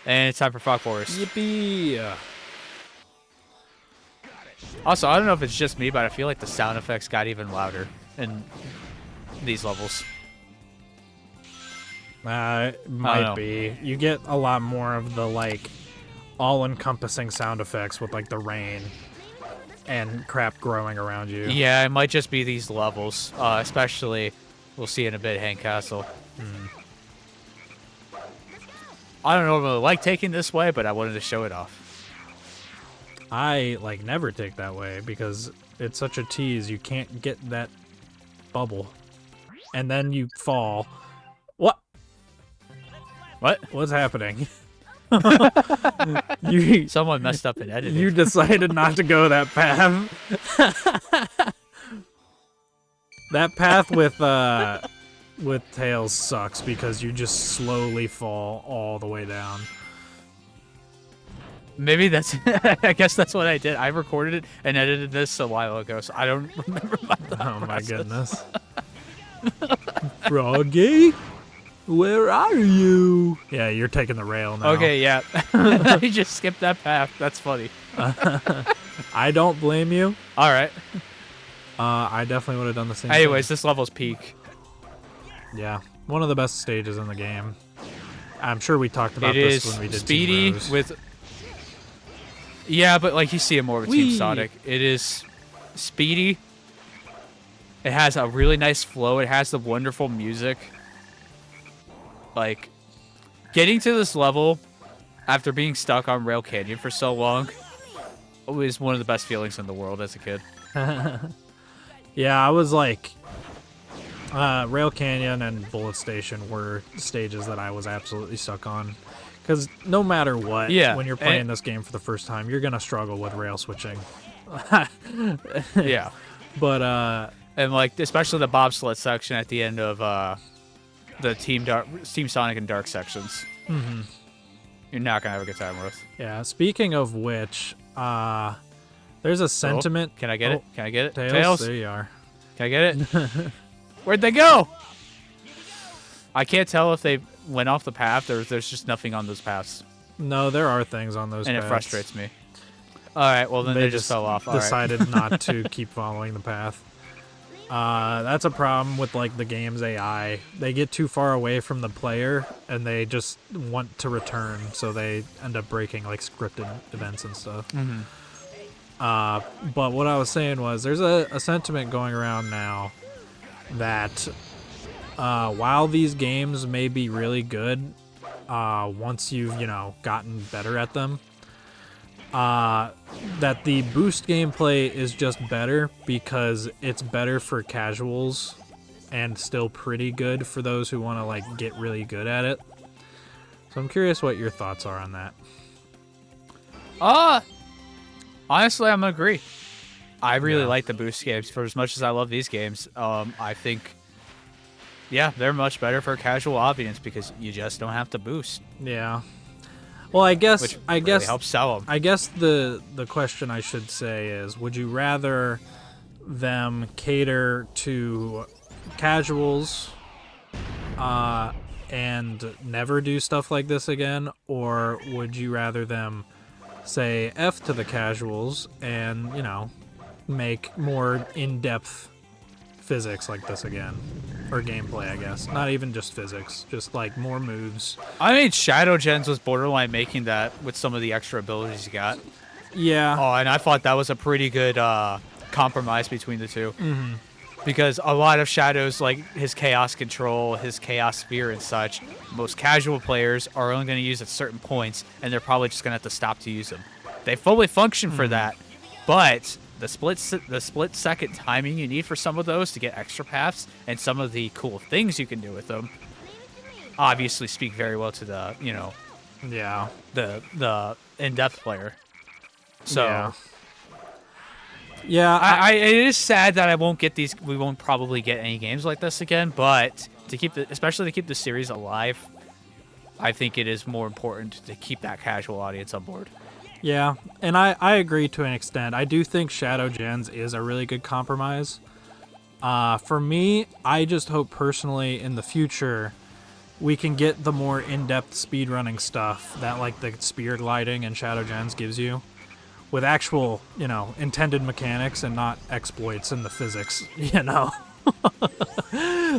And it's time for Fog Forest. Yippee! Also, I don't know if it's just me, but I feel like the sound effects got even louder in these levels. It might be. You get a lot more of the, like, all-encompassing sound effects with, like, the rain and crap growing around you. Yeah, it might just be these levels, especially, we'll see in a bit, Hang Castle. I don't normally like taking this way, but I wanted to show it off. I, like, never take that way because it's such a tease. You can't get that bubble. And then you fall. What? What? What's happening? Someone messed up and edited. You decided not to go that path. That path with Tails sucks because you just slowly fall all the way down. Maybe that's... I guess that's what I did. I recorded it and edited this a while ago, so I don't remember my thought Oh my process. goodness. Froggy? Where are you? Yeah, you're taking the rail now. Okay, yeah. I just skipped that path. That's funny. I don't blame you. All right. I definitely would have done the same Anyways, thing. this level's peak. Yeah, one of the best stages in the game. I'm sure we talked about It this is when we did speedy Team Rose. with... Yeah, but like you see it more with Team Whee! Sonic. It is speedy. It has a really nice flow. It has the wonderful music. Like, getting to this level after being stuck on Rail Canyon for so long was one of the best feelings in the world as a kid. Yeah, I was like, Rail Canyon and Bullet Station were stages that I was absolutely stuck on. Because no matter what, when you're playing this game for the first time, you're going to struggle with rail switching. Yeah. But, and like, especially the bobsled section at the end of the Team Sonic and Dark sections. mm-hmm. You're not going to have a good time with. Yeah, speaking of which, there's a sentiment. Can I get it? Can I get it? Tails? There you are. Can I get it? Where'd they go? I can't tell if they went off the path or if there's just nothing on those paths. No, there are things on those and paths. It frustrates me. All right, well, then they just fell off. Decided not to keep following the path. That's a problem with, like, the game's AI. They get too far away from the player, and they just want to return, so they end up breaking, like, scripted events and stuff. Mm-hmm. But what I was saying was, there's a sentiment going around now that while these games may be really good, once you've, gotten better at them, that the boost gameplay is just better because it's better for casuals and still pretty good for those who want to, like, get really good at it. So I'm curious what your thoughts are on that. Honestly, I'm gonna agree. I really like the boost games for as much as I love these games. I think, yeah, they're much better for a casual audience because you just don't have to boost. Yeah. Well, I guess really helps sell them. I guess the question I should say is, would you rather them cater to casuals and never do stuff like this again, or would you rather them say F to the casuals and, make more in-depth physics like this again? Or gameplay, I guess. Not even just physics, just, like, more moves. I mean, Shadow Gens was borderline making that with some of the extra abilities you got. Yeah. Oh, and I thought that was a pretty good compromise between the two. Mm-hmm. Because a lot of Shadow's, like, his Chaos Control, his Chaos Spear and such, most casual players are only going to use at certain points, and they're probably just going to have to stop to use them. They fully function for that, but the split second timing you need for some of those to get extra paths and some of the cool things you can do with them obviously speak very well to the, yeah, the in-depth player. So yeah, it is sad that we won't probably get any games like this again, but especially to keep the series alive, I think it is more important to keep that casual audience on board. Yeah, and I agree to an extent. I do think Shadow Gens is a really good compromise. For me, I just hope personally in the future we can get the more in-depth speedrunning stuff that like the spear gliding and Shadow Gens gives you with actual, intended mechanics and not exploits in the physics,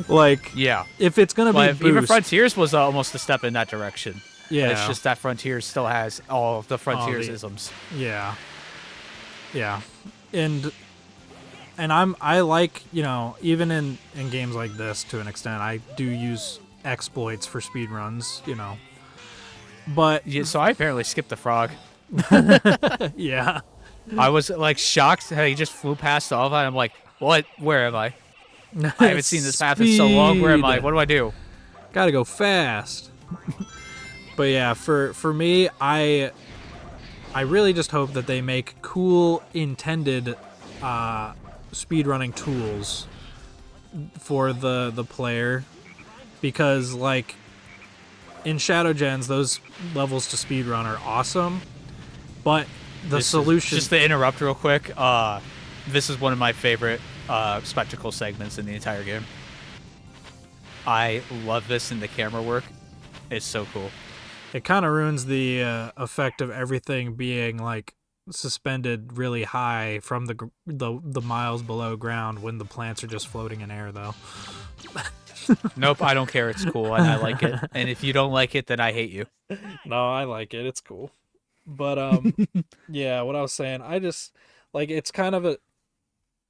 Like, Yeah. if it's going to be But even boost, Frontiers was almost a step in that direction. yeah. It's just that Frontiers still has all of the Frontiers isms. Yeah. Yeah. And I like, even in games like this to an extent, I do use exploits for speedruns, But Yeah, so I apparently skipped the frog. yeah. I was like shocked how he just flew past all of that. I'm like, what? Where am I? I haven't seen this path in so long. Where am I? What do I do? Gotta go fast. But yeah, for me, I really just hope that they make cool intended speedrunning tools for the player, because like in Shadow Gens, those levels to speedrun are awesome, but the solution... Just to interrupt real quick, this is one of my favorite spectacle segments in the entire game. I love this in the camera work. It's so cool. It kind of ruins the effect of everything being like suspended really high from the miles below ground when the plants are just floating in air, though. Nope, I don't care. It's cool, and I like it. And if you don't like it, then I hate you. No, I like it. It's cool. But yeah, what I was saying, I just like, it's kind of a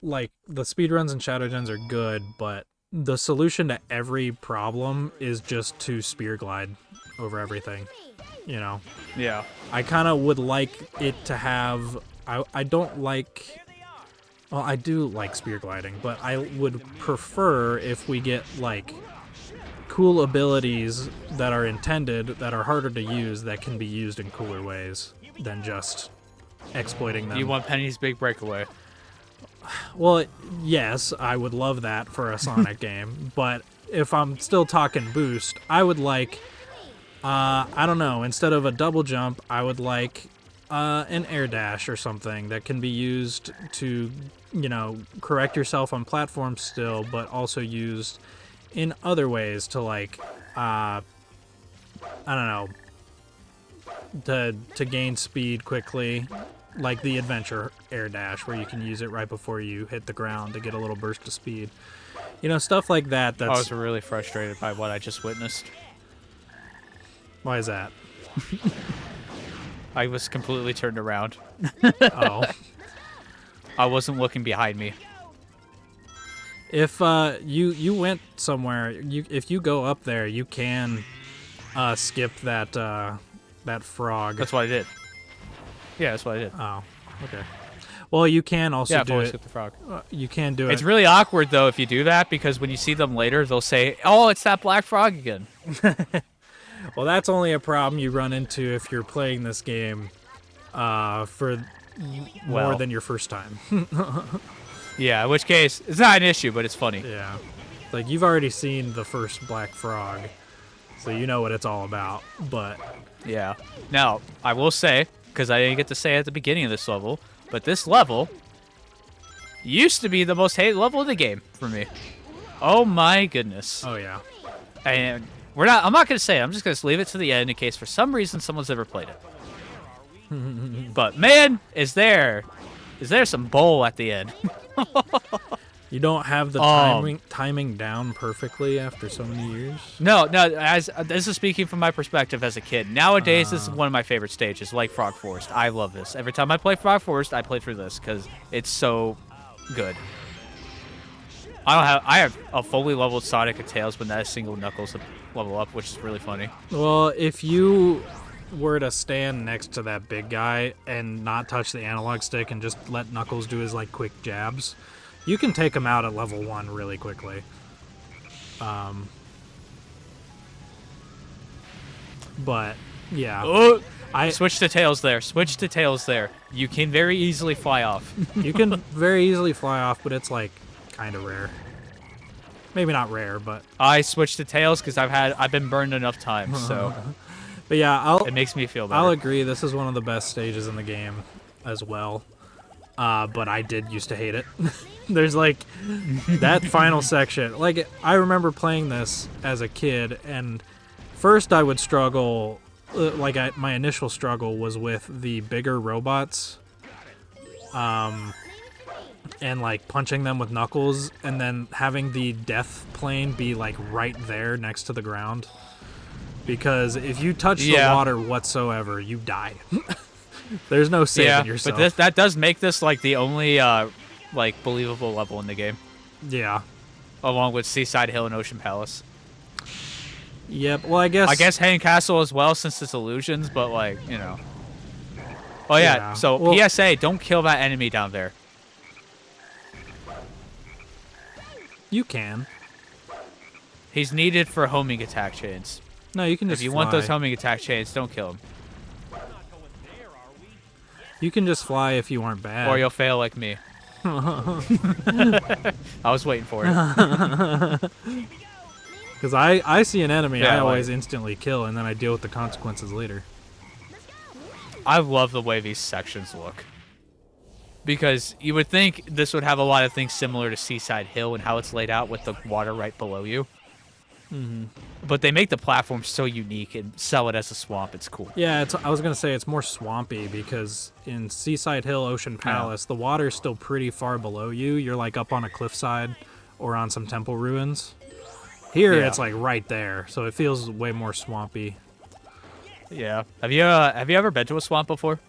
like the speedruns and Shadow Gens are good, but the solution to every problem is just to spear glide over everything. Yeah. I kind of would like it to have... I don't like... Well, I do like spear gliding, but I would prefer if we get, like, cool abilities that are intended, that are harder to use, that can be used in cooler ways than just exploiting them. You want Penny's Big Breakaway? Well, yes, I would love that for a Sonic game, but if I'm still talking boost, I would like... I don't know. Instead of a double jump, I would like an air dash or something that can be used to, correct yourself on platforms still, but also used in other ways to, like, I don't know, to gain speed quickly, like the adventure air dash, where you can use it right before you hit the ground to get a little burst of speed. Stuff like that. I was really frustrated by what I just witnessed. Why is that? I was completely turned around. Oh. I wasn't looking behind me. If you went somewhere, if you go up there, you can skip that frog. That's what I did. Yeah, that's what I did. Oh, okay. Well, you can also do it. Skip the frog. You can do it. It's really awkward though if you do that, because when you see them later, they'll say, "Oh, it's that black frog again." Well, that's only a problem you run into if you're playing this game for more than your first time. Yeah, in which case, it's not an issue, but it's funny. Yeah. Like, you've already seen the first black frog, so you know what it's all about, but... Yeah. Now, I will say, because I didn't get to say it at the beginning of this level, but this level used to be the most hated level of the game for me. Oh my goodness. Oh, yeah. And... I'm not going to say it. I'm just going to leave it to the end in case for some reason someone's ever played it. But man, is there some bowl at the end. You don't have the timing down perfectly after so many years? No, as this is speaking from my perspective as a kid. Nowadays, this is one of my favorite stages, like Frog Forest. I love this. Every time I play Frog Forest, I play through this because it's so good. I have a fully leveled Sonic and Tails, but not a single Knuckles level up, which is really funny. Well, if you were to stand next to that big guy and not touch the analog stick and just let Knuckles do his like quick jabs, you can take him out at level 1 really quickly. But yeah, I switch to Tails there. Switch to Tails there. You can very easily fly off. You can very easily fly off, but it's like kind of rare. Maybe not rare, but I switched to Tails because I've been burned enough times, so. But yeah, it makes me feel better. I'll agree. This is one of the best stages in the game, as well. But I did used to hate it. There's like that final section. Like, I remember playing this as a kid, and First, I would struggle. My initial struggle was with the bigger robots, and like punching them with knuckles, and then having the death plane be like right there next to the ground. Because if you touch the water whatsoever, you die. There's no saving yourself. But that does make this like the only like believable level in the game. Yeah. Along with Seaside Hill and Ocean Palace. Yep. Well, I guess Hanging Castle as well, since it's illusions, but like, you know. Oh yeah. So PSA, don't kill that enemy down there. You can. He's needed for homing attack chains. No, you can just If you fly. want those homing attack chains, don't kill him. You can just fly if you aren't bad. Or you'll fail like me. I was waiting for it. Because I see an enemy, I always instantly kill, and then I deal with the consequences later. I love the way these sections look. Because you would think this would have a lot of things similar to Seaside Hill and how it's laid out with the water right below you. Mm-hmm. But they make the platform so unique and sell it as a swamp. It's cool. Yeah, I was going to say it's more swampy because in Seaside Hill, Ocean Palace, the water's still pretty far below you. You're like up on a cliffside or on some temple ruins. Here, it's like right there, so it feels way more swampy. Yeah. Have you ever been to a swamp before?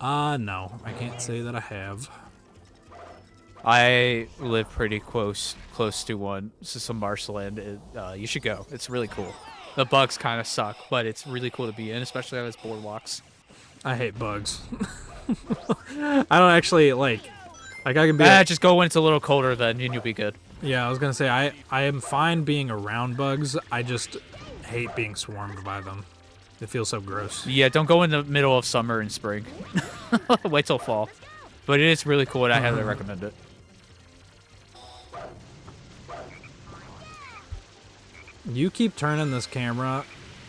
No, I can't say that I have. I live pretty close to one. This is some marshland. You should go. It's really cool. The bugs kind of suck, but it's really cool to be in, especially on its boardwalks. I hate bugs. I don't actually like I can be. Just go when it's a little colder, then and you'll be good. Yeah, I was gonna say I am fine being around bugs. I just hate being swarmed by them. It feels so gross. Yeah, don't go in the middle of summer and spring. Wait till fall. But it is really cool, and I highly recommend it. You keep turning this camera,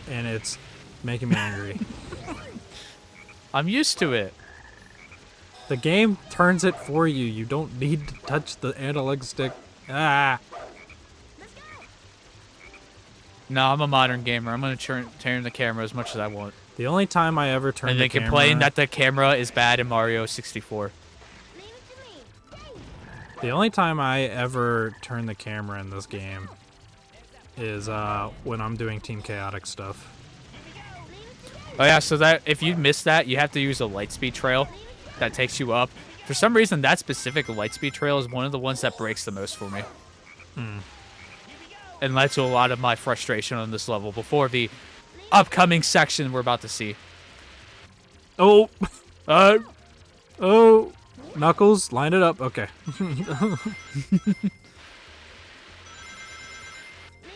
and it's making me angry. I'm used to it. The game turns it for you. You don't need to touch the analog stick. Ah. No, I'm a modern gamer. I'm going to turn the camera as much as I want. The only time I ever turn and the camera... And they complain that the camera is bad in Mario 64. The only time I ever turn the camera in this game is when I'm doing Team Chaotic stuff. Oh yeah, so that if you miss that, you have to use a lightspeed trail that takes you up. For some reason, that specific lightspeed trail is one of the ones that breaks the most for me. And led to a lot of my frustration on this level before the upcoming section we're about to see. Oh! Oh! Knuckles, line it up. Okay.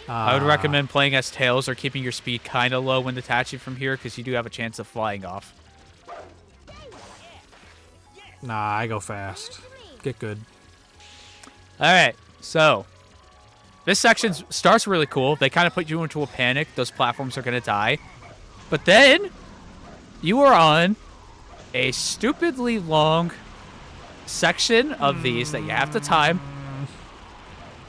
I would recommend playing as Tails or keeping your speed kind of low when detaching from here, because you do have a chance of flying off. Nah, I go fast. Get good. Alright, so this section starts really cool. They kind of put you into a panic. Those platforms are going to die. But then you are on a stupidly long section of these that you have to time,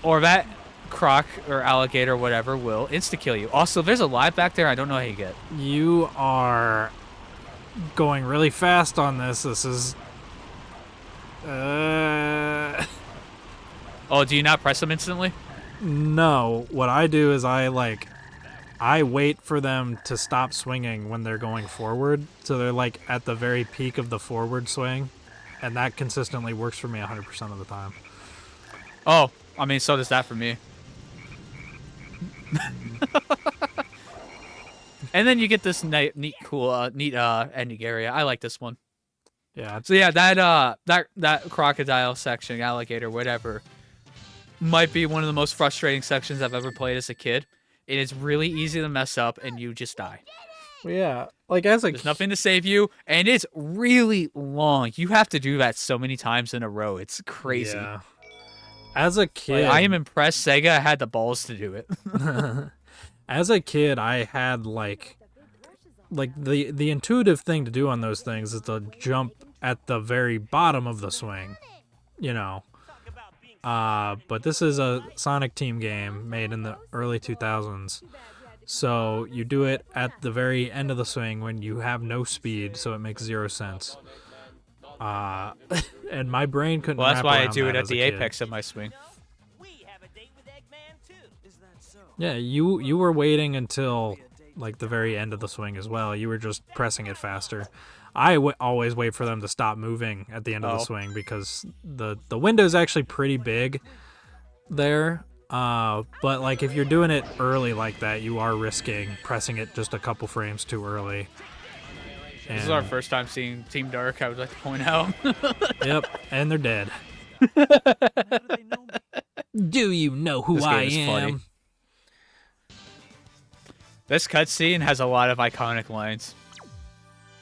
or that croc or alligator or whatever will insta-kill you. Also, there's a live back there I don't know how you get. You are going really fast on this. This is... Oh, do you not press them instantly? No. What I do is I wait for them to stop swinging when they're going forward. So they're like at the very peak of the forward swing. And that consistently works for me 100% of the time. Oh, I mean, so does that for me. And then you get this neat ending area. I like this one. Yeah. So yeah, that crocodile section, alligator, whatever, might be one of the most frustrating sections I've ever played as a kid. It is really easy to mess up, and you just die. Yeah, like as a there's nothing to save you, and it's really long. You have to do that so many times in a row. It's crazy. Yeah. As a kid, I am impressed Sega had the balls to do it. As a kid, I had like the intuitive thing to do on those things is to jump at the very bottom of the swing, you know. But this is a Sonic Team game made in the early 2000s. So you do it at the very end of the swing when you have no speed, so it makes 0 sense. And my brain couldn't Well, that's wrap why I around do that it at as a the kid. apex of my swing. Yeah, you were waiting until like the very end of the swing as well. You were just pressing it faster. I always wait for them to stop moving at the end of the Oh. swing because the window is actually pretty big there. But like if you're doing it early like that, you are risking pressing it just a couple frames too early. This is our first time seeing Team Dark, I would like to point out. Yep, and they're dead. Do you know who This I game is am? funny. This cutscene has a lot of iconic lines.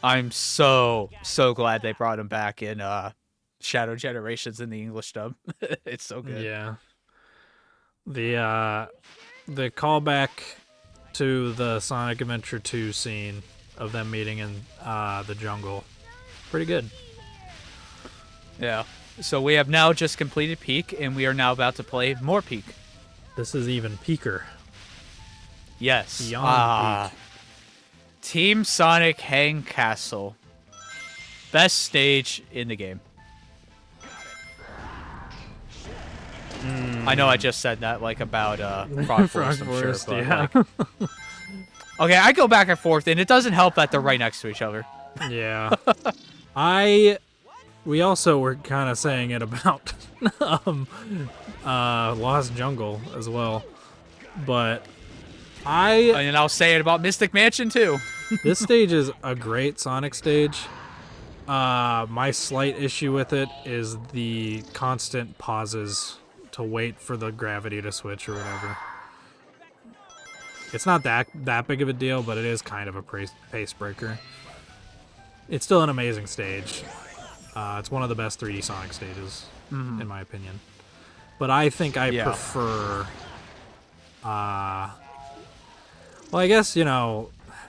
I'm so glad they brought him back in Shadow Generations in the English dub. It's so good. Yeah. The callback to the Sonic Adventure 2 scene of them meeting in the jungle. Pretty good. Yeah. So we have now just completed Peak, and we are now about to play more Peak. This is even peaker. Yes. Beyond Peak. Team Sonic Hang Castle. Best stage in the game. I know I just said that like about Frog Forest, I'm Forest, sure. But, yeah. like... Okay, I go back and forth, and it doesn't help that they're right next to each other. Yeah. We also were kind of saying it about Lost Jungle as well. But And I'll say it about Mystic Mansion, too. this stage is a great Sonic stage. My slight issue with it is the constant pauses to wait for the gravity to switch or whatever. It's not that big of a deal, but it is kind of a pace breaker. It's still an amazing stage. It's one of the best 3D Sonic stages, in my opinion. But I think I prefer... well, I guess,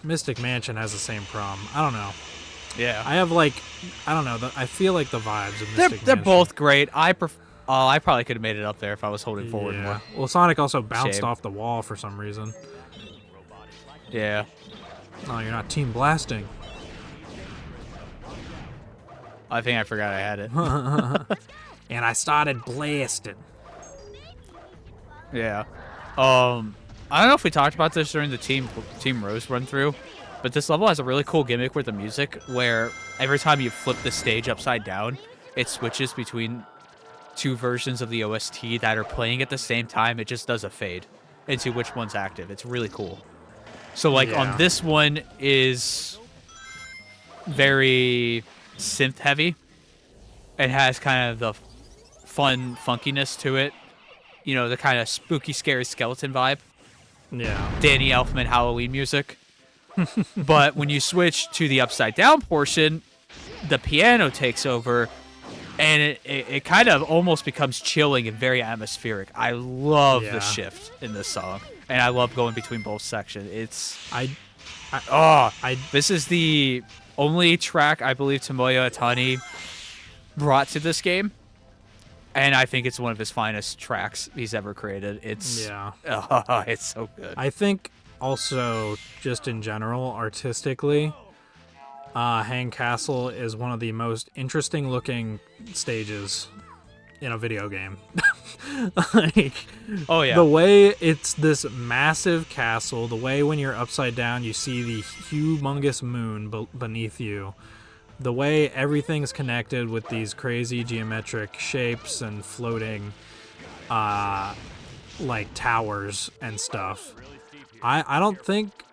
Mystic Mansion has the same problem. I don't know. Yeah. I have, I don't know. I feel like the vibes of Mystic Mansion. They're both great. I probably could have made it up there if I was holding forward more. Well, Sonic also bounced Shame. off the wall for some reason. Yeah. Oh, you're not team blasting. I think I forgot I had it. And I started blasting. Yeah. I don't know if we talked about this during the Team Rose run through, but this level has a really cool gimmick with the music where every time you flip the stage upside down, it switches between two versions of the OST that are playing at the same time. It just does a fade into which one's active. It's really cool. So on this one is very synth heavy. It has kind of the fun funkiness to it. The kind of spooky, scary skeleton vibe. Yeah. Danny Elfman Halloween music. But when you switch to the upside down portion, the piano takes over, and it kind of almost becomes chilling and very atmospheric. I love the shift in this song, and I love going between both sections. This is the only track I believe Tomoya Atani brought to this game, and I think it's one of his finest tracks he's ever created. It's so good. I think also just in general, artistically, Hang Castle is one of the most interesting looking stages in a video game. The way it's this massive castle, the way when you're upside down you see the humongous moon beneath you, the way everything's connected with these crazy geometric shapes and floating towers and stuff. I don't think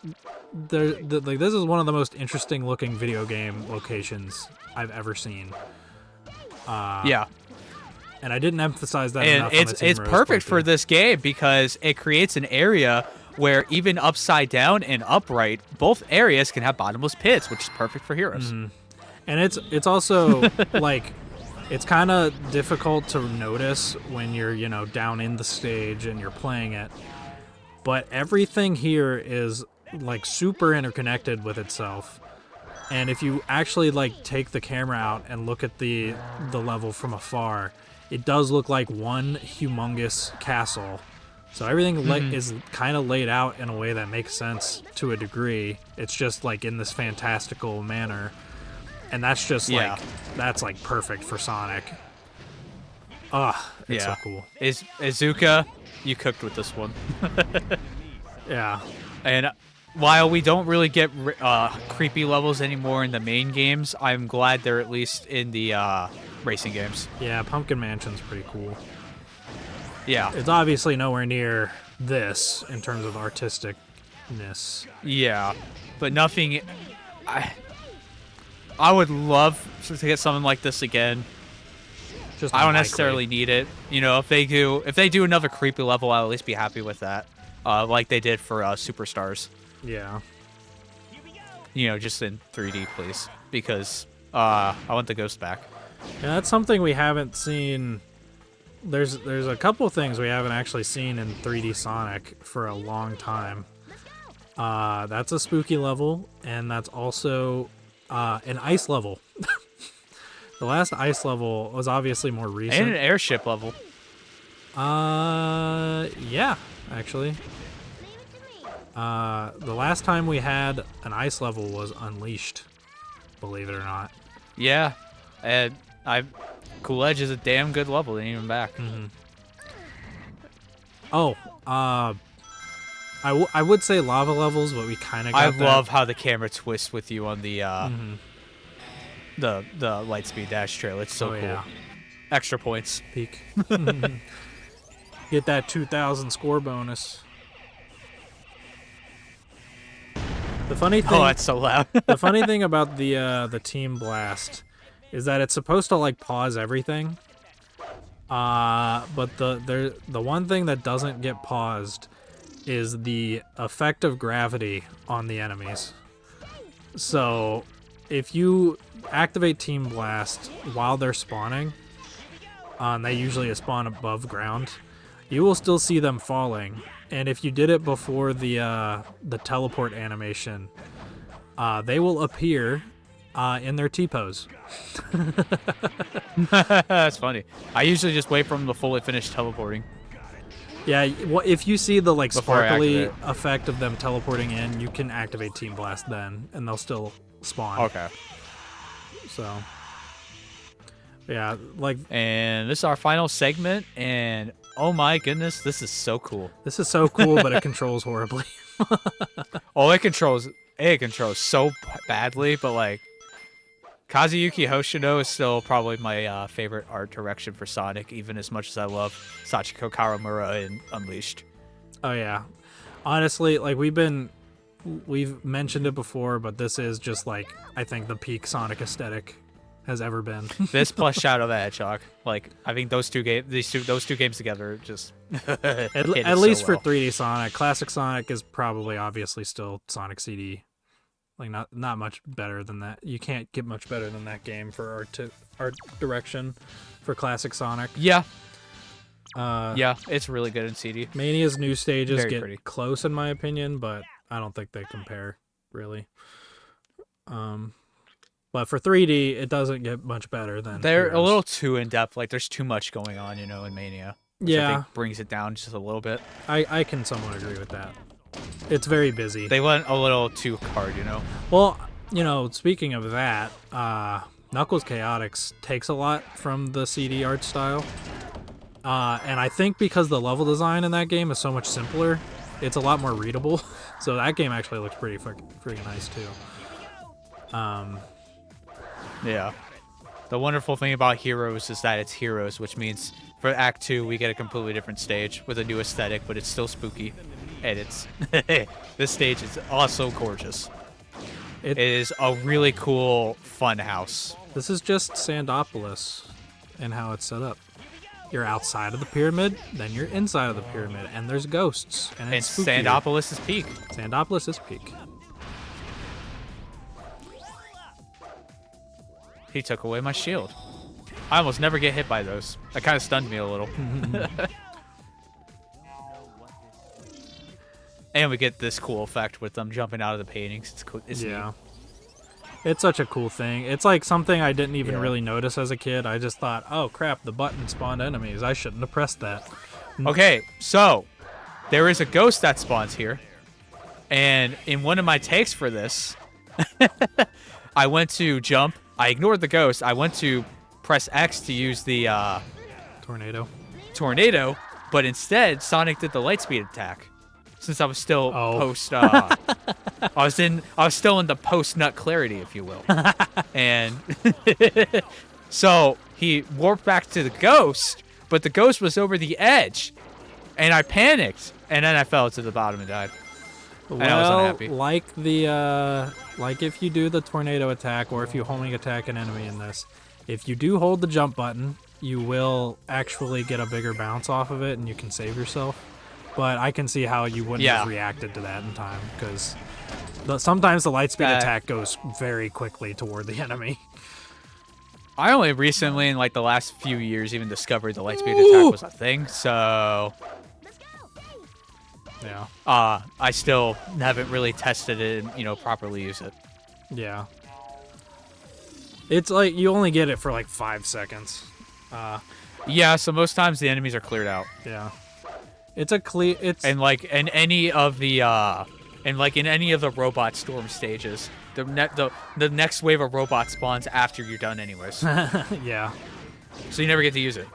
this is one of the most interesting looking video game locations I've ever seen. And I didn't emphasize that enough. And it's perfect for this game because it creates an area where even upside down and upright, both areas can have bottomless pits, which is perfect for heroes. Mm-hmm. And it's also it's kind of difficult to notice when you're down in the stage and you're playing it. But everything here is super interconnected with itself. And if you actually take the camera out and look at the level from afar, it does look like one humongous castle So everything is kind of laid out in a way that makes sense to a degree. It's just like in this fantastical manner, and that's just like that's like perfect for Sonic. It's so cool. Izuka, you cooked with this one. Yeah. And while we don't really get creepy levels anymore in the main games, I'm glad they're at least in the racing games. Yeah, Pumpkin Mansion's pretty cool. Yeah. It's obviously nowhere near this in terms of artisticness. Yeah, but nothing. I would love to get something like this again. Just I don't unlikely. necessarily need it. You know, if they do another creepy level, I'll at least be happy with that. Like they did for Superstars. Yeah. You know, just in 3D, please, because I want the ghost back. Yeah, that's something we haven't seen. There's a couple things we haven't actually seen in 3D Sonic for a long time. That's a spooky level, and that's also an ice level. The last ice level was obviously more recent. And an airship level. Yeah, actually. The last time we had an ice level was Unleashed, believe it or not. Yeah, and Cool Edge is a damn good level, and even back. Oh, I would say lava levels, but we kind of got I love how the camera twists with you on the the Lightspeed Dash trail. It's so cool. Yeah. Extra points. Peak. Get that 2,000 score bonus. The funny thing. Oh, that's so loud. The funny thing about the Team Blast is that it's supposed to like pause everything. But the one thing that doesn't get paused is the effect of gravity on the enemies. So if you activate Team Blast while they're spawning, and they usually spawn above ground, you will still see them falling. And if you did it before the teleport animation, they will appear in their T-pose. That's funny. I usually just wait for them to fully finish teleporting. Yeah, if you see the like Before I sparkly activate. effect of them teleporting in, you can activate Team Blast then, and they'll still spawn. Okay. So, yeah, like And this is our final segment, and oh my goodness, this is so cool. this is so cool, but it controls horribly. Oh, it controls so badly, but like Kazuyuki Hoshino is still probably my favorite art direction for Sonic, even as much as I love Sachiko Kawamura in Unleashed. Oh yeah, honestly, like we've mentioned it before, but this is just like I think the peak Sonic aesthetic has ever been. This plus Shadow the Hedgehog, like I think those two games together just at least for 3D Sonic. Classic Sonic is probably obviously still Sonic CD. Like not much better than that. You can't get much better than that game for art direction for classic Sonic. Yeah. Yeah, it's really good in CD. Mania's new stages Very get pretty. close in my opinion, but I don't think they compare really. But for 3D, it doesn't get much better than They're a Heroes. little too in depth. Like there's too much going on, in Mania. Which I Yeah, think brings it down just a little bit. I can somewhat agree with that. It's very busy. They went a little too hard, Well, speaking of that, Knuckles Chaotix takes a lot from the CD art style. And I think because the level design in that game is so much simpler, it's a lot more readable. So that game actually looks pretty freaking nice too. Yeah. The wonderful thing about Heroes is that it's Heroes, which means for Act 2 we get a completely different stage with a new aesthetic, but it's still spooky. And it's this stage is also gorgeous. It is a really cool fun house. This is just Sandopolis and how it's set up. You're outside of the pyramid, then you're inside of the pyramid, and there's ghosts. And And it's spooky. Sandopolis is peak. Sandopolis is peak. He took away my shield. I almost never get hit by those. That kind of stunned me a little. And we get this cool effect with them jumping out of the paintings. It's cool. It's Yeah. neat. It's such a cool thing. It's like something I didn't even Yeah. really notice as a kid. I just thought, oh crap, the button spawned enemies. I shouldn't have pressed that. Okay, so there is a ghost that spawns here. And in one of my takes for this, I went to jump. I ignored the ghost. I went to press X to use the tornado, but instead Sonic did the lightspeed attack. Since I was still post, I was still in the post nut clarity, if you will, and so he warped back to the ghost, but the ghost was over the edge, and I panicked, and then I fell to the bottom and died. And I was unhappy. Like if you do the tornado attack, or if you homing attack an enemy in this, if you do hold the jump button, you will actually get a bigger bounce off of it, and you can save yourself. But I can see how you wouldn't have reacted to that in time, because sometimes the lightspeed attack goes very quickly toward the enemy. I only recently, in like the last few years, even discovered the lightspeed attack was a thing. So, yeah. I still haven't really tested it and properly use it. Yeah. It's like you only get it for like 5 seconds. Yeah. So most times the enemies are cleared out. Yeah. It's a clear. It's and like in any of the robot storm stages, the next wave of robots spawns after you're done, anyways. Yeah. So you never get to use it.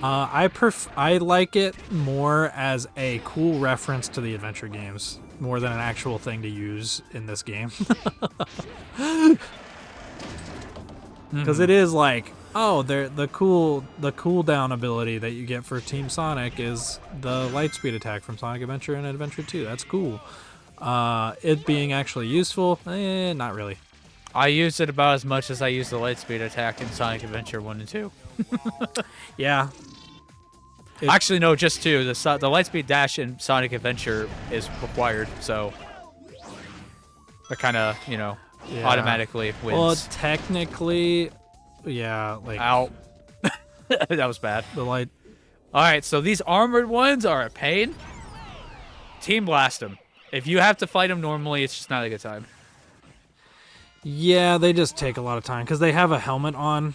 I like it more as a cool reference to the adventure games more than an actual thing to use in this game. Because it is like, oh, the cooldown ability that you get for Team Sonic is the lightspeed attack from Sonic Adventure and Adventure 2. That's cool. It being actually useful, not really. I use it about as much as I use the lightspeed attack in Sonic Adventure 1 and 2. Yeah. Actually, no, just 2. The lightspeed dash in Sonic Adventure is required, so it kind of, automatically wins. Well, technically, yeah, like... Ow. That was bad. The light... Alright, so these armored ones are a pain. Team blast them. If you have to fight them normally, it's just not a good time. Yeah, they just take a lot of time, because they have a helmet on.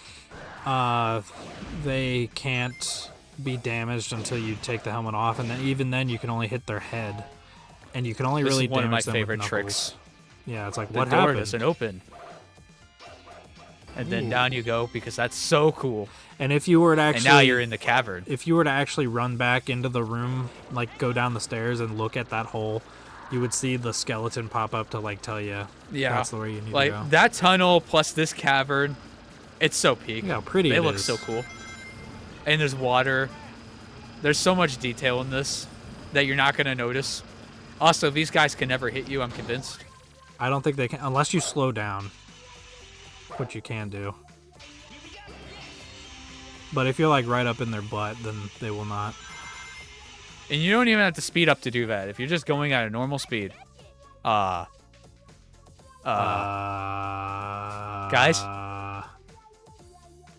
They can't be damaged until you take the helmet off, and then even then you can only hit their head. And you can only really damage them with This is one of my favorite knuckles. tricks. Yeah, it's like, what what happened? The door happened? doesn't open. And then down you go, because that's so cool. And if you were to actually... And now you're in the cavern. If you were to actually run back into the room, like go down the stairs and look at that hole, you would see the skeleton pop up to like tell you that's the way you need to go. Like that tunnel plus this cavern, it's so peak. Yeah, pretty They it look is. so cool. And there's water. There's so much detail in this that you're not going to notice. Also, these guys can never hit you, I'm convinced. I don't think they can, unless you slow down, which you can do. But if you're like right up in their butt, then they will not. And you don't even have to speed up to do that. If you're just going at a normal speed. Guys?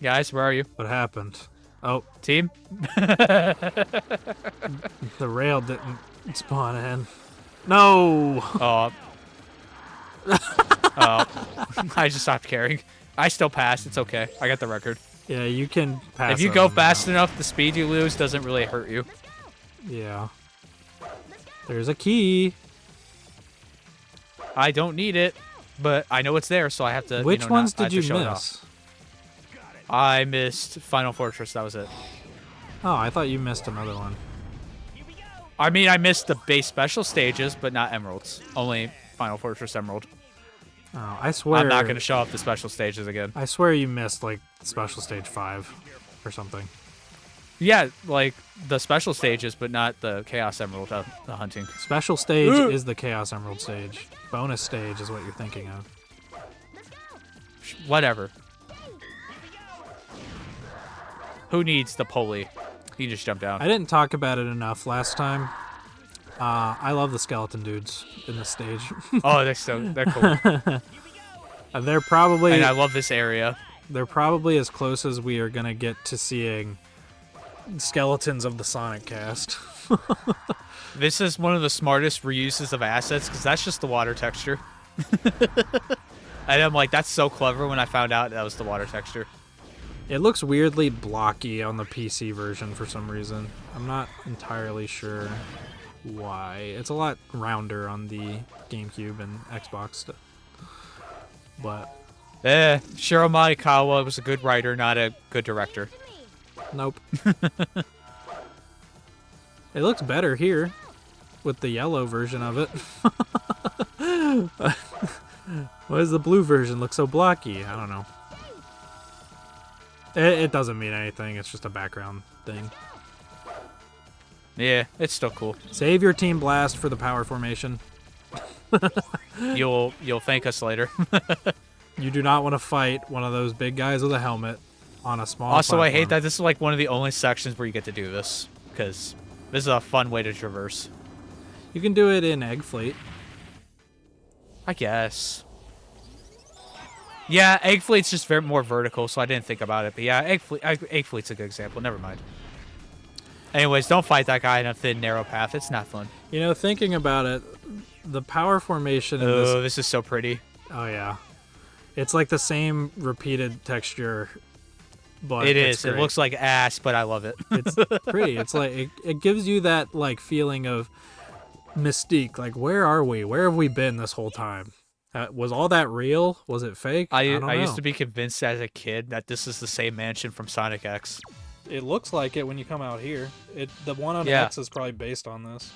Guys, where are you? What happened? Oh, Team? the rail didn't spawn in. No! Oh. I just stopped caring. I still passed. It's okay. I got the record. Yeah, you can pass. If you go fast enough, the speed you lose doesn't really hurt you. Yeah. There's a key. I don't need it, but I know it's there, so I have to. Which ones did you miss? I missed Final Fortress. That was it. Oh, I thought you missed another one. I mean, I missed the base special stages, but not Emeralds. Only Final Fortress Emerald. Oh, I swear. I'm not going to show off the special stages again. I swear you missed, like, Special Stage 5 or something. Yeah, like the special stages, but not the Chaos Emerald the hunting. Special stage is the Chaos Emerald stage. Bonus stage is what you're thinking of. Whatever. Who needs the pulley? He just jumped down. I didn't talk about it enough last time. I love the skeleton dudes in this stage. Oh, they're cool. They're probably... And I love this area. They're probably as close as we are going to get to seeing skeletons of the Sonic cast. This is one of the smartest reuses of assets, because that's just the water texture. And I'm like, that's so clever when I found out that was the water texture. It looks weirdly blocky on the PC version for some reason. I'm not entirely sure. why. It's a lot rounder on the GameCube and Xbox stuff. But Shiro Maikawa was a good writer, not a good director. nope. It looks better here with the yellow version of it. Why does the blue version look so blocky? I don't know. It doesn't mean anything. It's just a background thing. Yeah, it's still cool. Save your team blast for the power formation. You'll thank us later. You do not want to fight one of those big guys with a helmet on a small Also, I hate platform. that this is like one of the only sections where you get to do this, because this is a fun way to traverse. You can do it in Egg Fleet. I guess. Yeah, Egg Fleet's just more vertical, so I didn't think about it. But yeah, Egg Fleet's a good example. Never mind. Anyways, don't fight that guy in a thin, narrow path. It's not fun. You know, thinking about it, the power formation in Oh, this is so pretty. Oh yeah, it's like the same repeated texture, but It it's is. It great. looks like ass, but I love it. It's pretty. It's like it gives you that like feeling of mystique. Like, where are we? Where have we been this whole time? Was all that real? Was it fake? I don't know. I used to be convinced as a kid that this is the same mansion from Sonic X. It looks like it when you come out here. The one on Yeah. X is probably based on this.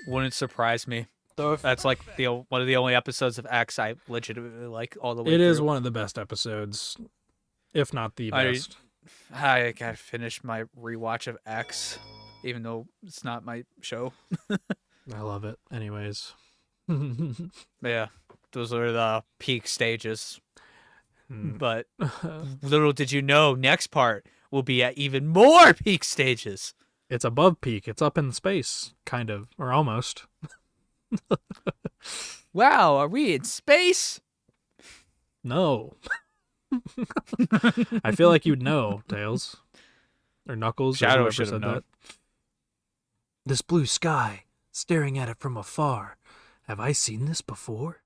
Wouldn't surprise me. Though if That's like one of the only episodes of X I legitimately like all the way it through. is one of the best episodes, if not the best. I gotta finish my rewatch of X, even though it's not my show. I love it. Anyways. Yeah, those are the peak stages. Hmm. But little did you know, next part will be at even more peak stages. It's above peak. It's up in space, kind of, or almost. Wow, are we in space? No. I feel like you'd know, Tails. Or Knuckles. Or Shadow whoever should have said known. that. This blue sky, staring at it from afar. Have I seen this before?